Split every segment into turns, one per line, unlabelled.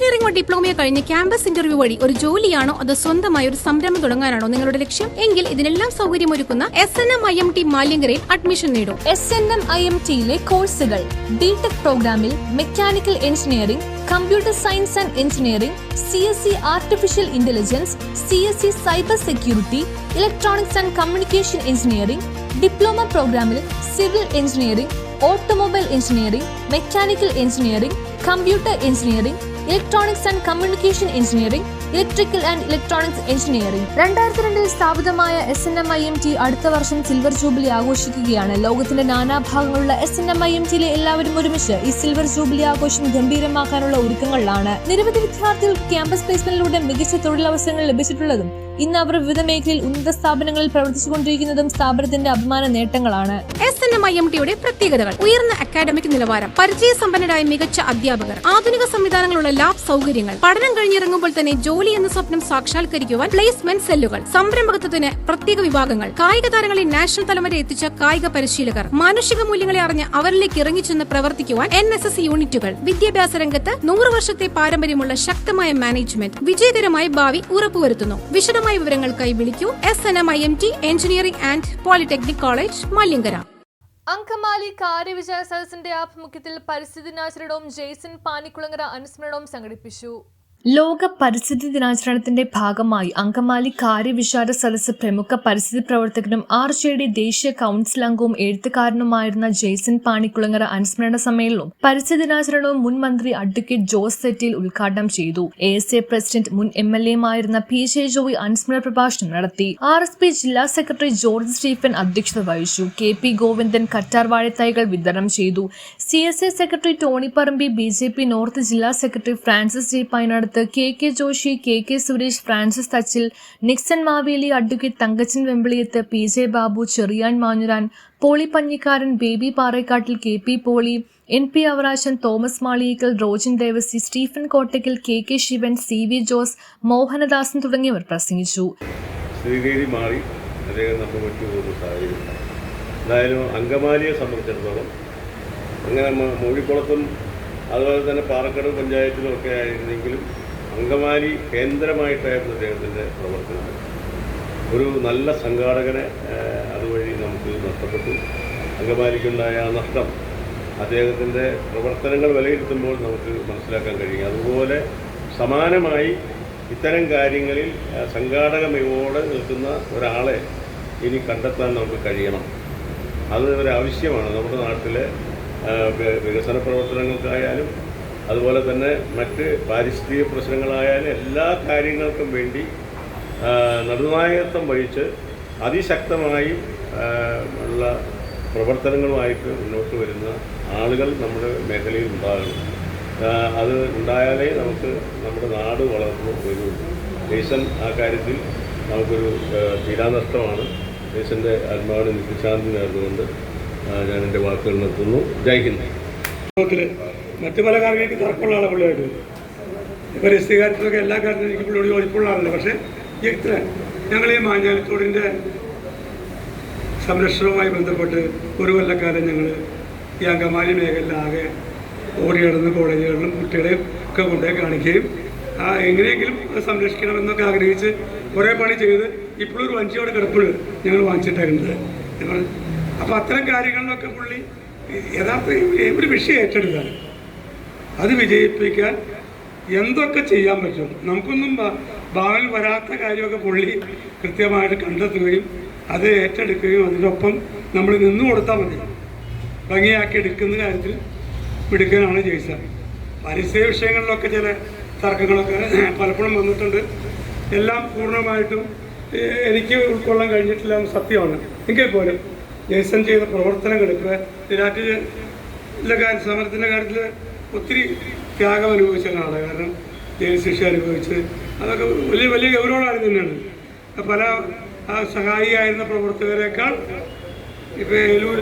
എഞ്ചിനീയറിംഗോ ഡിപ്ലോമയോ കഴിഞ്ഞ് campus interview വഴി ഒരു ജോലിയാണോ അതോ സ്വന്തമായി ഒരു സംരംഭം തുടങ്ങാനാണോ നിങ്ങളുടെ ലക്ഷ്യം എങ്കിൽ ഇതിനെല്ലാം സൗകര്യമൊരുക്കുന്ന SNM-IMT മാലിയങ്കരയിൽ അഡ്മിഷൻ നേടൂ.
SNM-IMTയിലെ കോഴ്സുകൾ: ബിടെക് പ്രോഗ്രാമിൽ mechanical engineering, computer science and engineering, CSE artificial intelligence, CSE cyber security, electronics and communication engineering. Diploma പ്രോഗ്രാമിൽ civil engineering, automobile engineering, mechanical engineering, computer engineering, electronics and communication engineering, electrical and electronics engineering. 2002 സ്ഥാപിതമായ SNM-IMT അടുത്ത വർഷം silver jubilee ആഘോഷിക്കുകയാണ്. ലോകത്തിന്റെ നാനാഭാഗങ്ങളുള്ള SNM-IMTയിലെ എല്ലാവരും ഒരുമിച്ച് ഈ silver jubilee ആഘോഷം ഗംഭീരമാക്കാനുള്ള ഒരുക്കങ്ങളിലാണ്. നിരവധി വിദ്യാർത്ഥികൾക്ക് ക്യാമ്പസ് പ്ലേസ്മെന്റിലൂടെ മികച്ച തൊഴിലവസരങ്ങൾ ലഭിച്ചിട്ടുള്ളതും ഇന്ന് അവർ വിവിധ മേഖലയിൽ ഉന്നത സ്ഥാപനങ്ങളിൽ പ്രവർത്തിച്ചുകൊണ്ടിരിക്കുന്നതും സ്ഥാപനത്തിന്റെ അഭിമാന നേട്ടങ്ങളാണ്.
SNM-IMTയുടെ പ്രത്യേകതകൾ: ഉയർന്ന അക്കാഡമിക് നിലവാരം, പരിചയസമ്പന്നരായ മികച്ച അധ്യാപകർ, ആധുനിക സംവിധാനങ്ങളുള്ള ലാബ് സൗകര്യങ്ങൾ, പഠനം കഴിഞ്ഞിറങ്ങുമ്പോൾ തന്നെ ജോലി എന്ന സ്വപ്നം സാക്ഷാത്കരിക്കുവാൻ പ്ലേസ്മെന്റ് സെല്ലുകൾ, സംരംഭകത്വത്തിന് പ്രത്യേക വിഭാഗങ്ങൾ, കായിക താരങ്ങളെ നാഷണൽ തലം വരെ എത്തിച്ച കായിക പരിശീലകർ, മാനുഷിക മൂല്യങ്ങളെ അറിഞ്ഞ് അവരിലേക്ക് ഇറങ്ങിച്ചെന്ന് പ്രവർത്തിക്കുവാൻ NSS യൂണിറ്റുകൾ, വിദ്യാഭ്യാസ രംഗത്ത് 100 വർഷത്തെ പാരമ്പര്യമുള്ള ശക്തമായ മാനേജ്മെന്റ്, വിജയകരമായ ഭാവി ഉറപ്പുവരുത്തുന്നു. വിശദമായ വിവരങ്ങൾക്കായി വിളിക്കൂ. SNM-IMT engineering and polytechnic college, Maliyankara.
Angamaly കാര്യവിചാര സദസ്സിന്റെ ആഭിമുഖ്യത്തിൽ പരിസ്ഥിതി ദിനാചരണവും ജെയ്സൺ പാനിക്കുളങ്ങര അനുസ്മരണവും സംഘടിപ്പിച്ചു. ലോക പരിസ്ഥിതി ദിനാചരണത്തിന്റെ ഭാഗമായി അങ്കമാലി കാര്യവിചാര സദസ്സ് പ്രമുഖ പരിസ്ഥിതി പ്രവർത്തകനും RJD ദേശീയ കൌൺസിൽ അംഗവും എഴുത്തുകാരനുമായിരുന്ന ജെയ്സൺ പാനിക്കുളങ്ങര അനുസ്മരണ സമ്മേളനവും പരിസ്ഥിതി ദിനാചരണവും മുൻ മന്ത്രി അഡ്വക്കേറ്റ് ജോസ് സെറ്റിൽ ഉദ്ഘാടനം ചെയ്തു. ASA പ്രസിഡന്റ് മുൻ MLAമായിരുന്ന PJ ജോയി അനുസ്മരണ പ്രഭാഷണം നടത്തി. RSP ജില്ലാ സെക്രട്ടറി ജോർജ് സ്റ്റീഫൻ അധ്യക്ഷത വഹിച്ചു. KP ഗോവിന്ദൻ കറ്റാർ വാഴത്തൈകൾ വിതരണം ചെയ്തു. CSA secretary Tony Parambi, BJP north ജില്ലാ secretary Francis J Painad, KK Joshi, KK Suresh, Francis Thachil, Nixon Maveli, advocate Thankachan Vembiliyath, PJ Babu, Cheriyan Manjuran, Poly Panjikaran, Baby Parekattil, KP Poly, NP Avarashan, Thomas Maliyekkal, Rojin Devasi, Stephen Kottakkal, KK Sivan, CV Jose, Mohanadasan തുടങ്ങിയവർ പ്രസംഗിച്ചു.
എന്തായാലും അങ്കമാലിയെ സംബന്ധിച്ചിടത്തോളം അങ്ങനെ മൂഴിക്കുളത്തും അതുപോലെ തന്നെ പാറക്കടവ് പഞ്ചായത്തിലും ഒക്കെ ആയിരുന്നെങ്കിലും അങ്കമാലി കേന്ദ്രമായിട്ടായിരുന്നു അദ്ദേഹത്തിൻ്റെ പ്രവർത്തനം. ഒരു നല്ല സംഘാടകനെ അതുവഴി നമുക്ക് നഷ്ടപ്പെട്ടു. അങ്കമാലിക്കുണ്ടായ ആ നഷ്ടം അദ്ദേഹത്തിൻ്റെ പ്രവർത്തനങ്ങൾ വിലയിരുത്തുമ്പോൾ നമുക്ക് മനസ്സിലാക്കാൻ കഴിയും. അതുപോലെ സമാനമായി ഇത്തരം കാര്യങ്ങളിൽ സംഘാടക മികവോടെ നിൽക്കുന്ന ഒരാളെ ഇനി കണ്ടെത്താൻ നമുക്ക് കഴിയണം. അത് ഒരാവശ്യമാണ്. നമ്മുടെ നാട്ടിലെ വികസന പ്രവർത്തനങ്ങൾക്കായാലും അതുപോലെ തന്നെ മറ്റ് പാരിസ്ഥിതിക പ്രശ്നങ്ങളായാലും എല്ലാ കാര്യങ്ങൾക്കും വേണ്ടി നടുനായകത്വം വഹിച്ച് അതിശക്തമായി ഉള്ള പ്രവർത്തനങ്ങളുമായിട്ട് മുന്നോട്ട് വരുന്ന ആളുകൾ നമ്മുടെ മേഖലയിൽ ഉണ്ടാകണം. അത് ഉണ്ടായാലേ നമുക്ക് നമ്മുടെ നാട് വളർന്നു വരുള്ളൂ. ജെയ്സൺ ആ കാര്യത്തിൽ നമുക്കൊരു തീരാനഷ്ടമാണ്. ജെയ്സൻ്റെ ആത്മാവിന് നിത്യശാന്തി നേർന്നുകൊണ്ട് ഞാൻ എൻ്റെ വാക്കുകൾ നിർത്തുന്നു. ജയ് ഹിന്ദ്.
മറ്റു പല കാര്യങ്ങൾക്ക് തർക്കമുള്ള ആളെ പുള്ളിയായിട്ട് ഇപ്പോൾ രജിസ്ട്രി കാര്യത്തിലൊക്കെ എല്ലാ കാര്യത്തിലും എനിക്ക് പുള്ളിയോട് യോജിപ്പുള്ള ആളല്ല. പക്ഷേ ഇത്ര ഞങ്ങൾ ഈ മാഞ്ഞാലിത്തോടിൻ്റെ സംരക്ഷണവുമായി ബന്ധപ്പെട്ട് ഒരു കൊല്ലക്കാലം ഞങ്ങൾ ഈ അങ്കമാലി മേഖലയിൽ ആകെ ഓടി കിടന്ന് കോളേജുകളിലും കുട്ടികളെയും ഒക്കെ കൊണ്ടുപോയി കാണിക്കുകയും എങ്ങനെയെങ്കിലും അത് സംരക്ഷിക്കണമെന്നൊക്കെ ആഗ്രഹിച്ച് കുറേ പണി ചെയ്ത് ഇപ്പോഴൊരു വഞ്ചിയോടെ കിടപ്പുകൾ ഞങ്ങൾ വാങ്ങിച്ചിട്ടായിരുന്നത്. അപ്പോൾ അത്തരം കാര്യങ്ങളിലൊക്കെ പുള്ളി യഥാർത്ഥ ഒരു വിഷയം ഏറ്റെടുക്കാൻ അത് വിജയിപ്പിക്കാൻ എന്തൊക്കെ ചെയ്യാൻ പറ്റും, നമുക്കൊന്നും ഭാവിയിൽ വരാത്ത കാര്യമൊക്കെ പുള്ളി കൃത്യമായിട്ട് കണ്ടെത്തുകയും അത് ഏറ്റെടുക്കുകയും അതിനൊപ്പം നമ്മൾ നിന്നു കൊടുത്താൽ മതി. ഭംഗിയാക്കി എടുക്കുന്ന കാര്യത്തിൽ മിടുക്കനാണ് ജെയ്സൺ. പരിസ്ഥിതി വിഷയങ്ങളിലൊക്കെ ചില തർക്കങ്ങളൊക്കെ പലപ്പോഴും വന്നിട്ടുണ്ട്. എല്ലാം പൂർണ്ണമായിട്ടും എനിക്ക് ഉൾക്കൊള്ളാൻ കഴിഞ്ഞിട്ടില്ല എന്ന് സത്യമാണ്. എങ്കിൽ പോലും ജെയ്സൺ ചെയ്ത പ്രവർത്തനങ്ങൾ ഇപ്പോൾ നാട്ടിലെ സമരത്തിൻ്റെ കാര്യത്തിൽ ഒത്തിരി ത്യാഗം അനുഭവിച്ച ഒരാളാണ്. കാരണം ജയിൽ ശിക്ഷ അനുഭവിച്ച് അതൊക്കെ വലിയ വലിയ ഗൗരവമാണ് തന്നെയാണ്. പല സഹായിയായിരുന്ന പ്രവർത്തകരെക്കാൾ ഇപ്പോൾ ഏലൂർ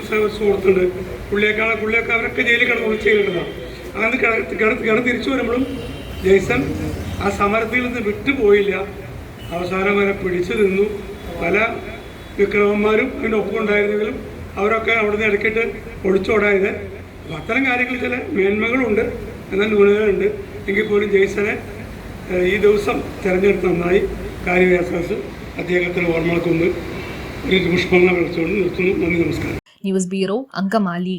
സുഹൃത്തുണ്ട്, പുള്ളിയൊക്കെ അവരൊക്കെ ജയിലിൽ കിടന്ന് ചെയ്തിട്ടുള്ളതാണ്. അങ്ങനെ കിടന്ന് തിരിച്ചു വരുമ്പോഴും ജെയ്സൺ ആ സമരത്തിൽ നിന്ന് വിട്ടുപോയില്ല. അവസാനം വരെ പിടിച്ചു നിന്നു. പല വിക്രമന്മാരും അതിൻ്റെ ഒപ്പം ഉണ്ടായിരുന്നെങ്കിലും അവരൊക്കെ അവിടുന്ന് ഇടയ്ക്കിട്ട് ഒളിച്ചോടായത്. അപ്പം അത്തരം കാര്യങ്ങളിൽ ചില മേന്മകളുണ്ട്, എന്നാൽ ന്യൂനതകളുണ്ട്. എങ്കിൽ പോലും ജെയ്സനെ ഈ ദിവസം തിരഞ്ഞെടുത്ത് നന്നായി. കാര്യവിചാര അദ്ദേഹത്തിന് ഓർമ്മകൾക്ക് മുമ്പ് ഒരു പുഷ്പങ്ങൾ വിളിച്ചുകൊണ്ട് നിർത്തുന്നു. നന്ദി, നമസ്കാരം.
News bureau, Angamaly.